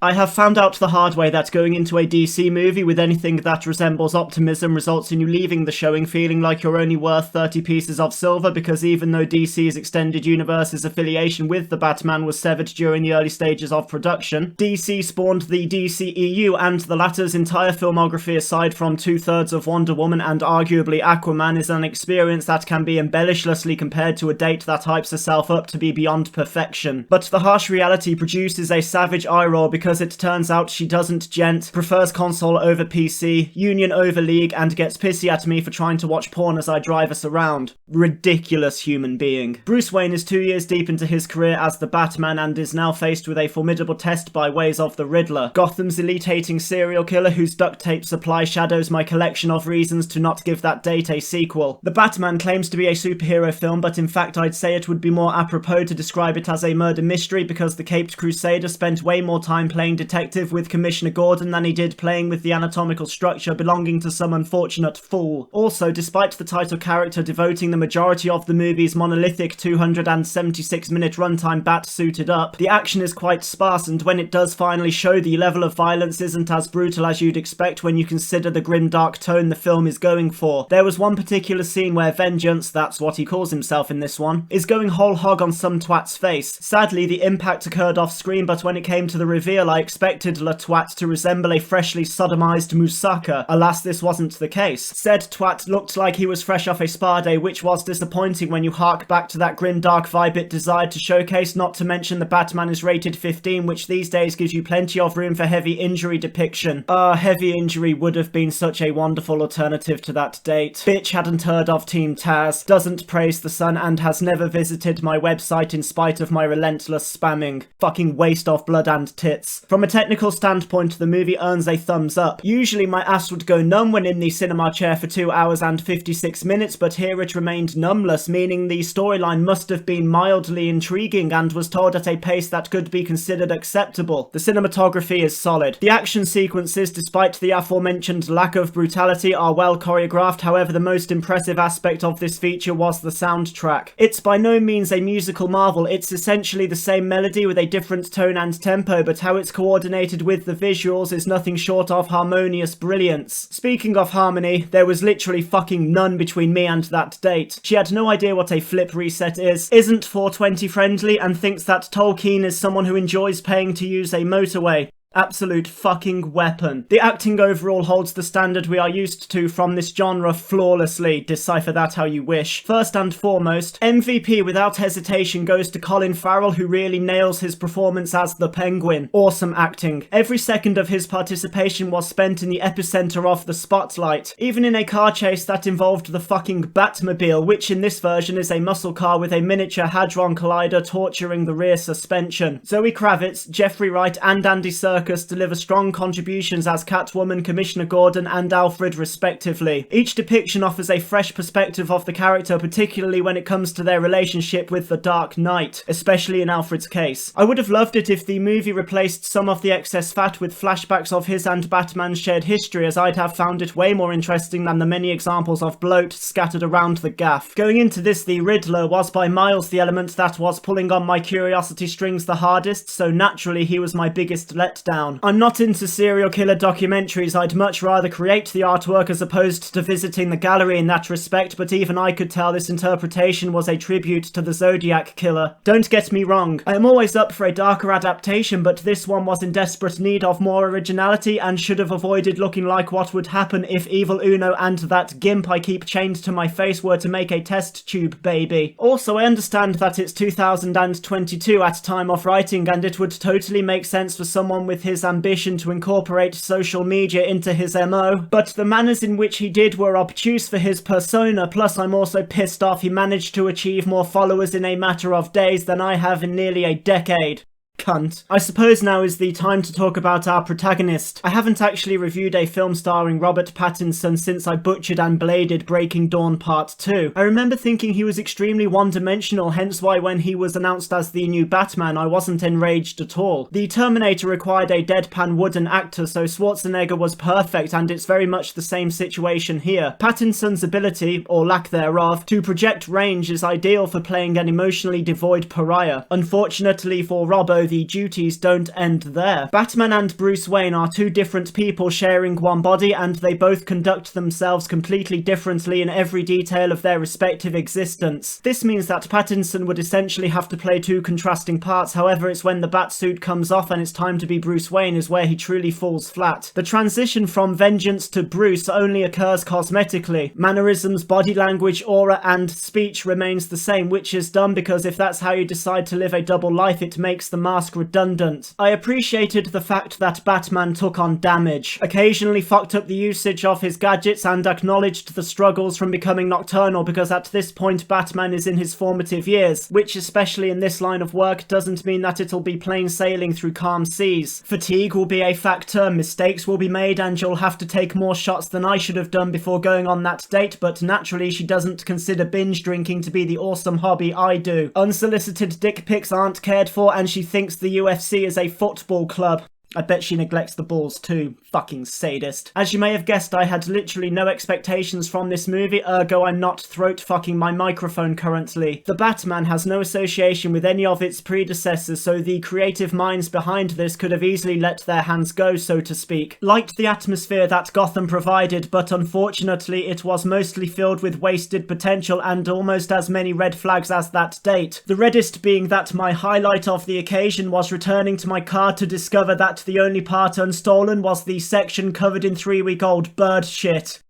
I have found out the hard way that going into a DC movie with anything that resembles optimism results in you leaving the showing feeling like you're only worth 30 pieces of silver, because even though DC's extended universe's affiliation with the Batman was severed during the early stages of production, DC spawned the DCEU, and the latter's entire filmography aside from 2/3 of Wonder Woman and arguably Aquaman is an experience that can be embellishingly compared to a date that hypes herself up to be beyond perfection. But the harsh reality produces a savage eye roll, because it turns out she doesn't gent, prefers console over PC, Union over League, and gets pissy at me for trying to watch porn as I drive us around. Ridiculous human being. Bruce Wayne is 2 years deep into his career as the Batman and is now faced with a formidable test by ways of the Riddler, Gotham's elite-hating serial killer whose duct tape supply shadows my collection of reasons to not give that date a sequel. The Batman claims to be a superhero film, but in fact I'd say it would be more apropos to describe it as a murder mystery, because the Caped Crusader spent way more time playing detective with Commissioner Gordon than he did playing with the anatomical structure belonging to some unfortunate fool. Also, despite the title character devoting the majority of the movie's monolithic 276-minute runtime bat suited up, the action is quite sparse, and when it does finally show, the level of violence isn't as brutal as you'd expect when you consider the grim dark tone the film is going for. There was one particular scene where Vengeance, that's what he calls himself in this one, is going whole hog on some twat's face. Sadly, the impact occurred off screen, but when it came to the reveal I expected La Twat to resemble a freshly sodomized Musaka. Alas, this wasn't the case. Said twat looked like he was fresh off a spa day, which was disappointing when you hark back to that grim dark vibe it desired to showcase, not to mention the Batman is rated 15, which these days gives you plenty of room for heavy injury depiction. Heavy injury would have been such a wonderful alternative to that date. Bitch hadn't heard of Team Taz, doesn't praise the sun, and has never visited my website in spite of my relentless spamming. Fucking waste of blood and tits. From a technical standpoint, the movie earns a thumbs up. Usually my ass would go numb when in the cinema chair for 2 hours and 56 minutes, but here it remained numbless, meaning the storyline must have been mildly intriguing and was told at a pace that could be considered acceptable. The cinematography is solid. The action sequences, despite the aforementioned lack of brutality, are well choreographed. However, the most impressive aspect of this feature was the soundtrack. It's by no means a musical marvel, it's essentially the same melody with a different tone and tempo, but how it's coordinated with the visuals is nothing short of harmonious brilliance. Speaking of harmony, there was literally fucking none between me and that date. She had no idea what a flip reset is, isn't 420 friendly, and thinks that Tolkien is someone who enjoys paying to use a motorway. Absolute fucking weapon. The acting overall holds the standard we are used to from this genre flawlessly. Decipher that how you wish. First and foremost, MVP without hesitation goes to Colin Farrell, who really nails his performance as the Penguin. Awesome acting. Every second of his participation was spent in the epicenter of the spotlight, even in a car chase that involved the fucking Batmobile, which in this version is a muscle car with a miniature Hadron Collider torturing the rear suspension. Zoe Kravitz, Jeffrey Wright, and Andy Serkis deliver strong contributions as Catwoman, Commissioner Gordon, and Alfred respectively. Each depiction offers a fresh perspective of the character, particularly when it comes to their relationship with the Dark Knight, especially in Alfred's case. I would have loved it if the movie replaced some of the excess fat with flashbacks of his and Batman's shared history, as I'd have found it way more interesting than the many examples of bloat scattered around the gaff. Going into this, the Riddler was by miles the element that was pulling on my curiosity strings the hardest, so naturally he was my biggest letdown. I'm not into serial killer documentaries, I'd much rather create the artwork as opposed to visiting the gallery in that respect, but even I could tell this interpretation was a tribute to the Zodiac Killer. Don't get me wrong, I am always up for a darker adaptation, but this one was in desperate need of more originality and should have avoided looking like what would happen if Evil Uno and that gimp I keep chained to my face were to make a test tube baby. Also, I understand that it's 2022 at time of writing, and it would totally make sense for someone with his ambition to incorporate social media into his MO, but the manners in which he did were obtuse for his persona, plus I'm also pissed off he managed to achieve more followers in a matter of days than I have in nearly a decade. Cunt. I suppose now is the time to talk about our protagonist. I haven't actually reviewed a film starring Robert Pattinson since I butchered and bladed Breaking Dawn Part 2. I remember thinking he was extremely one-dimensional, hence why when he was announced as the new Batman I wasn't enraged at all. The Terminator required a deadpan wooden actor, so Schwarzenegger was perfect, and it's very much the same situation here. Pattinson's ability, or lack thereof, to project range is ideal for playing an emotionally devoid pariah. Unfortunately for Robbo, so the duties don't end there. Batman and Bruce Wayne are two different people sharing one body, and they both conduct themselves completely differently in every detail of their respective existence. This means that Pattinson would essentially have to play two contrasting parts. However, it's when the Batsuit comes off and it's time to be Bruce Wayne is where he truly falls flat. The transition from Vengeance to Bruce only occurs cosmetically. Mannerisms, body language, aura, and speech remains the same, which is dumb because if that's how you decide to live a double life, it makes the mask redundant. I appreciated the fact that Batman took on damage, occasionally fucked up the usage of his gadgets, and acknowledged the struggles from becoming nocturnal, because at this point Batman is in his formative years, which especially in this line of work doesn't mean that it'll be plain sailing through calm seas. Fatigue will be a factor, mistakes will be made, and you'll have to take more shots than I should have done before going on that date, but naturally she doesn't consider binge drinking to be the awesome hobby I do. Unsolicited dick pics aren't cared for, and she thinks the UFC is a football club. I bet she neglects the balls too. Fucking sadist. As you may have guessed, I had literally no expectations from this movie, ergo I'm not throat fucking my microphone currently. The Batman has no association with any of its predecessors, so the creative minds behind this could have easily let their hands go, so to speak. Liked the atmosphere that Gotham provided, but unfortunately it was mostly filled with wasted potential and almost as many red flags as that date. The reddest being that my highlight of the occasion was returning to my car to discover that the only part unstolen was the section covered in 3-week-old bird shit.